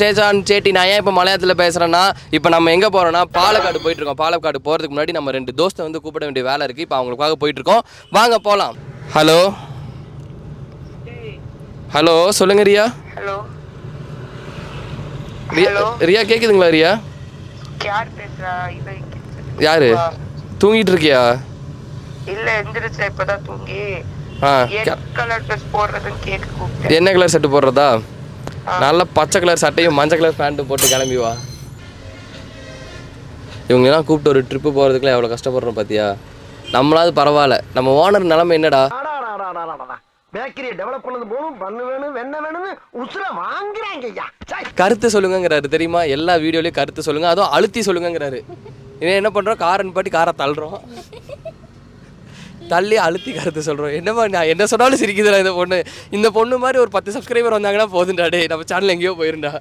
சேச்சான் சேட்டி நான் ஏன் இப்போ மலையாளத்தில் பேசுகிறேன்னா இப்போ நம்ம எங்கே போகிறோன்னா பாலக்காடு போயிட்டுருக்கோம். பாலக்காடு போகிறதுக்கு முன்னாடி நம்ம 2 தோஸ்தை வந்து கூப்பிட வேண்டிய வேலை இருக்குது. இப்போ அவங்களுக்காக போயிட்டுருக்கோம். வாங்க போகலாம். ஹலோ ஹலோ சொல்லுங்க ரியா. ஹலோ ரியா கேட்குதுங்களா? ரியா யார் பேசுறா? யாரு? தூங்கிட்டு இருக்கியா? இல்ல எந்திரிச்சா இப்பதான் தூங்கி. கலர் ட்ரெஸ் போடுறதுன்னு கேட்க கூப்பிட்டேன். என்ன கலர் சட்டை போடுறதா? நல்ல பச்சை கலர் சட்டையும் மஞ்சள் கலர் பேண்ட்டும் போட்டு கிளம்பி வா. இவங்கெல்லாம் கூப்பிட்டு ஒரு ட்ரிப்பு போகிறதுக்குலாம் எவ்வளோ கஷ்டப்படுறோம் பார்த்தியா? நம்மளாவது பரவாயில்ல. நம்ம ஓனர் நிலைமை என்னடா? பேக்கரியை டெவலப் பண்ணது போலும் பண்ணு வேணும் வெண்ண வேணும்னு உசுர வாங்குறாங்க. கருத்து சொல்லுங்கிறாரு தெரியுமா? எல்லா வீடியோலையும் கருத்து சொல்லுங்க, அதுவும் அழுத்தி சொல்லுங்கிறாரு. இவன் என்ன பண்ணுறோம்? காரன் பாட்டி காரை தள்ளுறோம், தள்ளி அழுத்தி கருத்து சொல்கிறோம். என்னமா நான் என்ன சொன்னாலும் சிரிக்குதுடா இந்த பொண்ணு. இந்த பொண்ணு மாதிரி ஒரு 10 சப்ஸ்கிரைபர் வந்தாங்கன்னா போதுண்டாடே, நம்ம சேனல் எங்கேயோ போயிருந்தா.